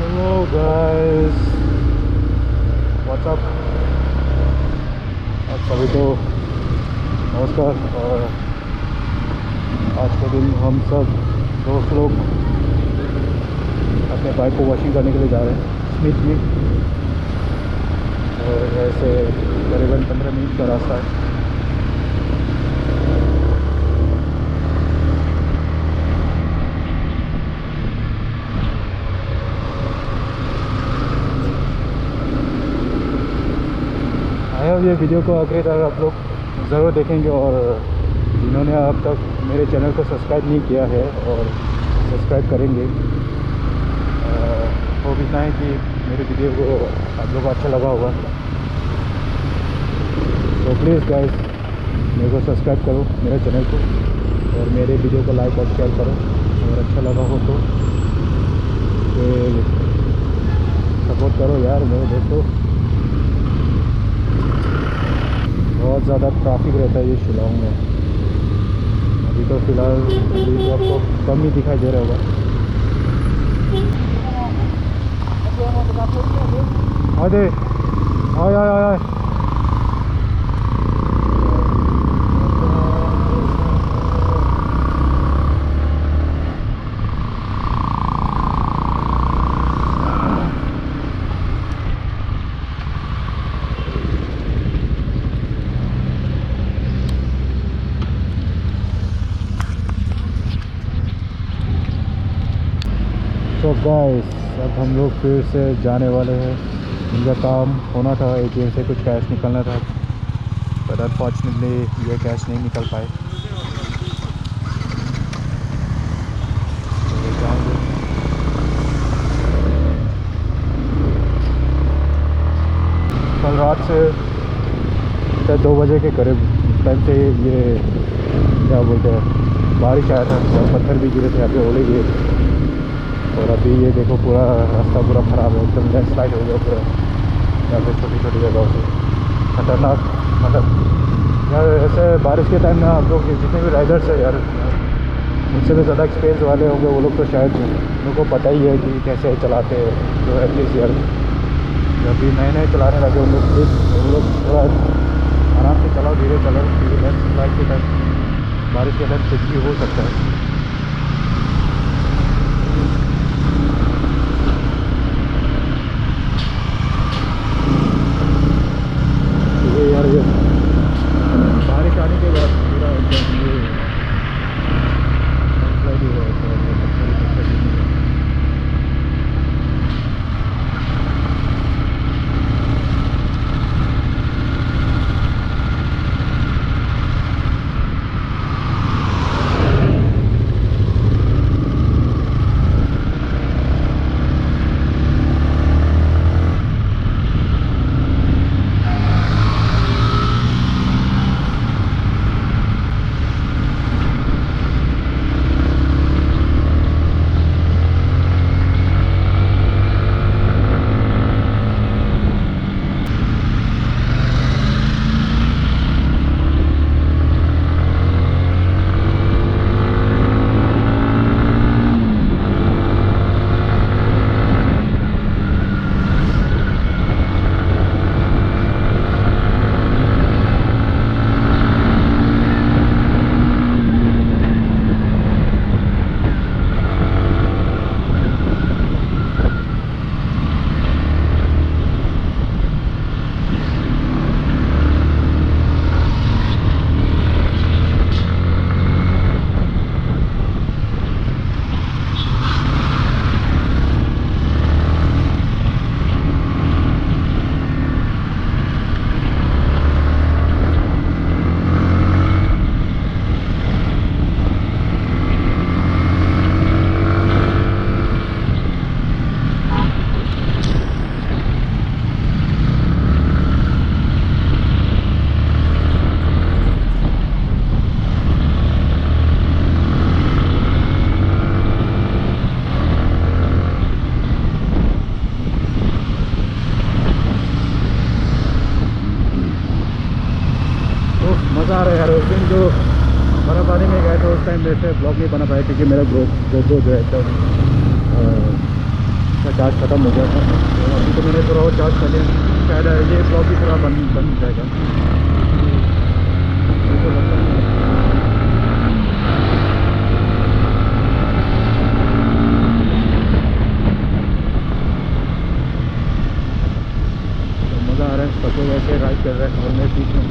Hello guys, WhatsApp. आप सभी को नमस्कार। और आज के दिन हम सब दोस्त लोग अपने बाइक को वॉशिंग करने के लिए जा रहे हैं स्मिथ में। और ऐसे करीबन 15 मिनट का रास्ता है। आया ये वीडियो को आखिर तक आप लोग ज़रूर देखेंगे। और जिन्होंने अब तक मेरे चैनल को सब्सक्राइब नहीं किया है और सब्सक्राइब करेंगे। वो भी इतना है कि मेरे वीडियो को आप लोग को अच्छा लगा होगा, तो प्लीज़ गाइस मेरे को सब्सक्राइब करो मेरे चैनल को, और मेरे वीडियो को लाइक और शेयर करो। अगर अच्छा लगा हो तो सपोर्ट करो यार मेरे दोस्तों। बहुत ज़्यादा ट्रैफिक रहता है ये शिलोंग में। अभी तो फ़िलहाल अभी आपको कम ही दिखाई दे रहा होगा। आए आए आए आए। तो गाइस अब हम लोग फिर से जाने वाले हैं। इनका काम होना था, एटीएम से कुछ कैश निकलना था, बट अनफॉर्चुनेटली ये कैश नहीं निकल पाए। तो जाएंगे। कल रात से 2 बजे के करीब टाइम से ये क्या बोलते हैं बारिश आया था, पत्थर भी गिरे थे, यहाँ पे ओले गिरे थे। और अभी ये देखो पूरा रास्ता पूरा ख़राब है, एकदम लैंडस्लाइड हो गया पूरा। यहाँ पे छोटी छोटी जगहों से खतरनाक। मतलब यार ऐसे बारिश के टाइम में आप लोग जितने भी राइडर्स है यार, मुझसे भी ज़्यादा एक्सपीरियंस वाले होंगे, वो लोग तो शायद उनको पता ही है कि कैसे चलाते हैं। तो एटलीस्ट यार जब भी नए नए चलाने लगे उन लोग थोड़ा आराम से चलाओ, धीरे चलाओ, क्योंकि लैंडस्लाइड के टाइम बारिश के टाइम कुछ भी हो सकता है। यार ये बारिश आने के बाद पूरा एकदम ये लैंडस्लाइड ही हुआ है। मज़ा आ रहा है यार। उस दिन जो बर्फ़बारी में गए थे उस टाइम वैसे ब्लॉग नहीं बना पाया, क्योंकि मेरा गोप्रो जो है एकदम चार्ज ख़त्म हो गया था, तो अभी तो मैंने थोड़ा और चार्ज कर लिया। शायद ये ब्लॉग भी थोड़ा बन जाएगा। तो लगता है तो मज़ा आ रहा है, सब लोग ऐसे राइड कर रहे हैं और मैं बीच में।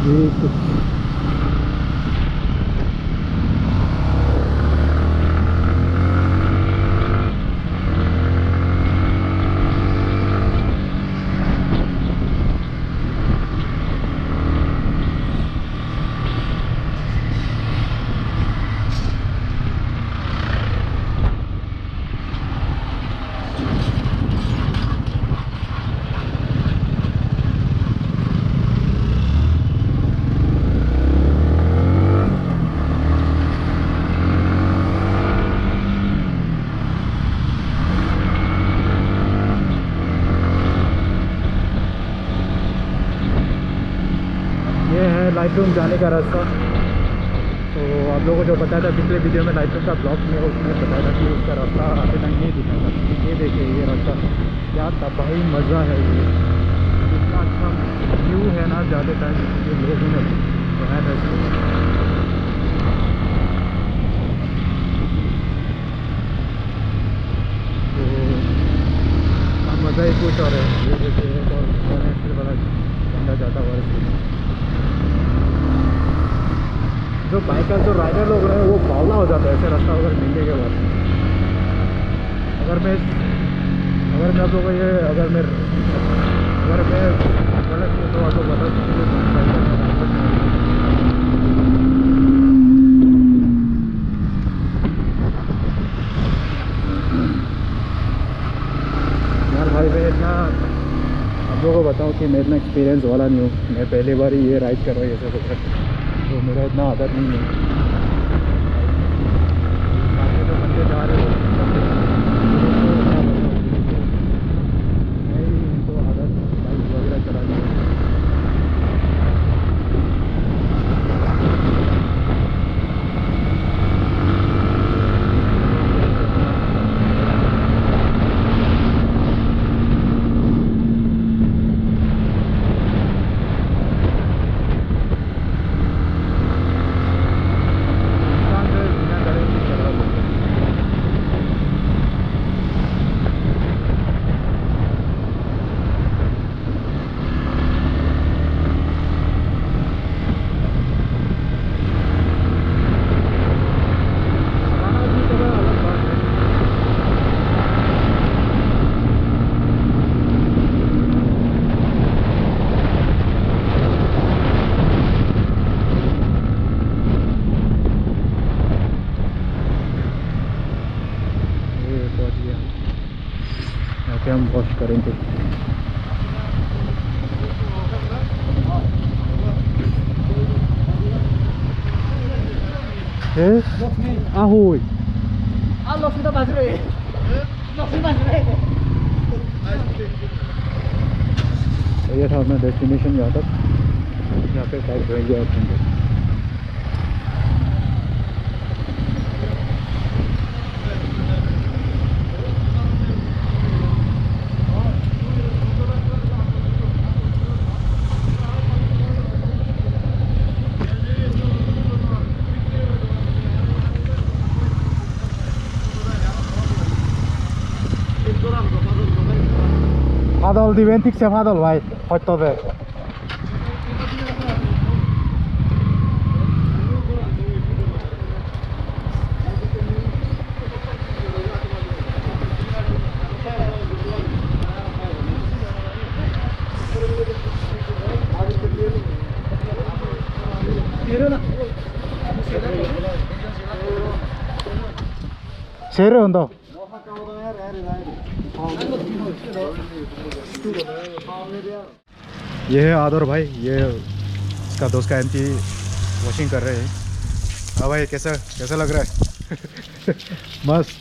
ये कुछ लाइट रूम जाने का रास्ता। तो आप लोगों को जो बताया था पिछले वीडियो में लाइट रूम का ब्लॉग में, उसमें बताया था कि उसका रास्ता अभी तक नहीं दिखा था। ये देखिए ये रास्ता क्या तबाही मज़ा है। ये इतना अच्छा व्यू है ना, ज़्यादा टाइम ये लोगों ने बनाया था इसको। तो मज़ा ही कुछ और है। ये देखिए और फिर बड़ा ठंडा जाता हुआ है। जो बाइकर जो राइडर लोग हैं वो बावला हो जाता है ऐसे रास्ता अगर मिलने के बाद। अगर मैं आप लोगों को ये अगर मैं गलत हूँ तो आप लोग बता सकते यार भाई। मैं इतना आप लोगों को बताऊँ कि मैं इतना एक्सपीरियंस वाला नहीं हूँ। मैं पहली बार ही ये राइड कर रहा हूँ ऐसे कुछ, तो मेरा इतना आदत नहीं है। आगे तो बंदे जा रहे हो तो आदत बाइक वगैरह चलानी है। वॉश करेंगे। ahoy ये था अपना डेस्टिनेशन यहाँ तक। यहाँ पे टाइप रहेंगे आप होंगे। Fadol diben tikse fadol bhai hoyto be Sere hondo ये है आदर भाई, ये इसका दोस्त का एंटी वॉशिंग कर रहे हैं। हाँ भाई, कैसा कैसा लग रहा है? मस्त।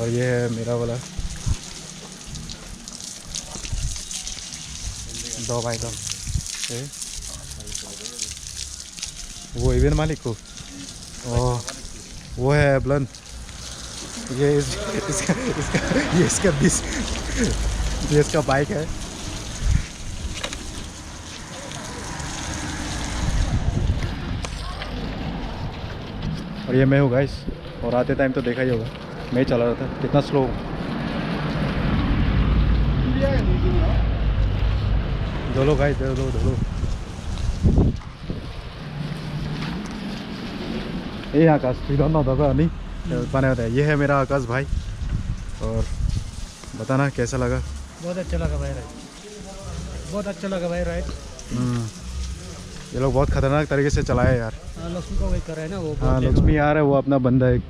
और ये है मेरा वाला दो भाई दो। वो इवेंट मालिक को वो है ब्लन। ये इसका बाइक है। और ये मैं हूँ गाइस। और आते टाइम तो देखा ही होगा, मैं चला रहा था, कितना स्लो। धोलो गाइस, धोलो। ये आकाश नहीं बने होता है। ये है मेरा आकाश भाई। और बताना कैसा लगा? बहुत अच्छा लगा भाई राइड, बहुत अच्छा लगा भाई राइड। ये लोग बहुत खतरनाक तरीके से चलाए यार। लक्ष्मी को वेट कर रहा है ना वो। हाँ, लक्ष्मी आ रहा है, वो अपना बंदा है।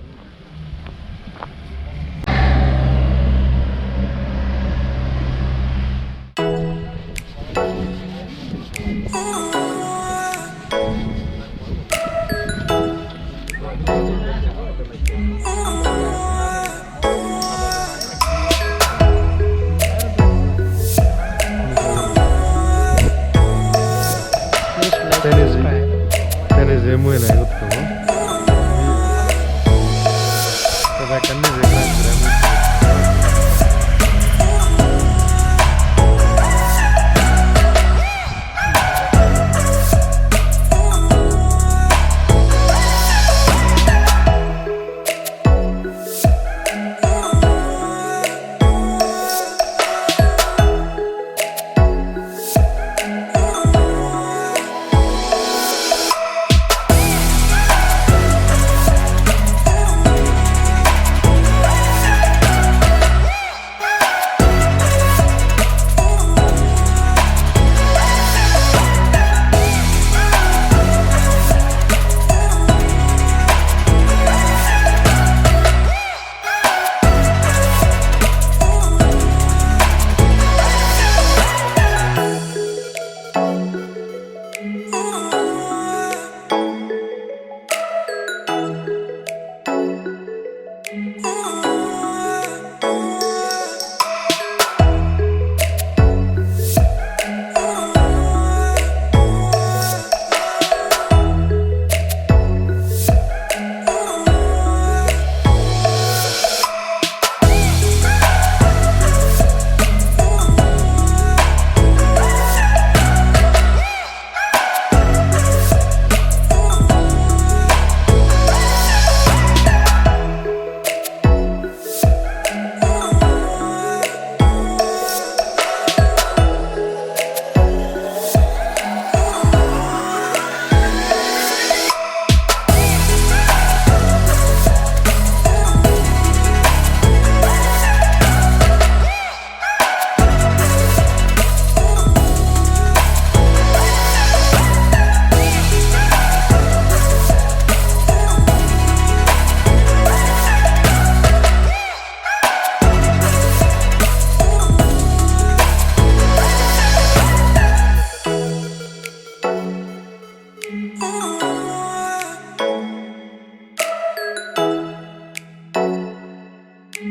सो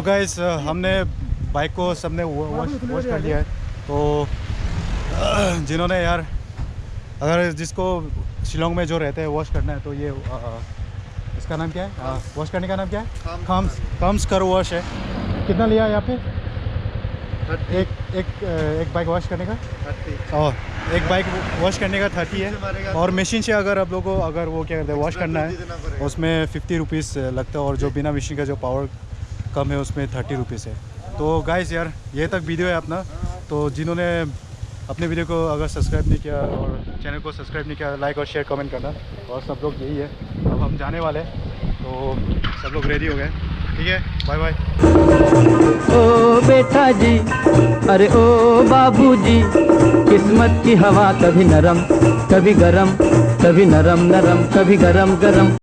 गाइस हमने बाइक को सबने वॉश कर लिया है। तो जिन्होंने यार अगर जिसको शिलोंग में जो रहते हैं वॉश करना है तो ये इसका नाम क्या है, वॉश करने का नाम क्या है? खम्स कर वॉश है। कितना लिया यहाँ पे? एक बाइक वॉश करने का 30। और एक बाइक वॉश करने का 30 है। और मशीन से अगर आप लोगों को अगर वो क्या कहते हैं वॉश करना है उसमें 50 रुपीज़ लगता है। और जो बिना मशीन का जो पावर कम है उसमें 30 रुपीज़ है। तो गाइस यार ये तक वीडियो है अपना। तो जिन्होंने अपने वीडियो को अगर सब्सक्राइब नहीं किया और चैनल को सब्सक्राइब नहीं किया, लाइक और शेयर कमेंट करना। और सब लोग यही है, अब हम जाने वाले हैं तो सब लोग रेडी हो गए। ठीक है, बाय बाय। ओ बेटा जी, अरे ओ बाबू जी, किस्मत की हवा कभी नरम कभी गरम, कभी नरम नरम कभी गरम गरम।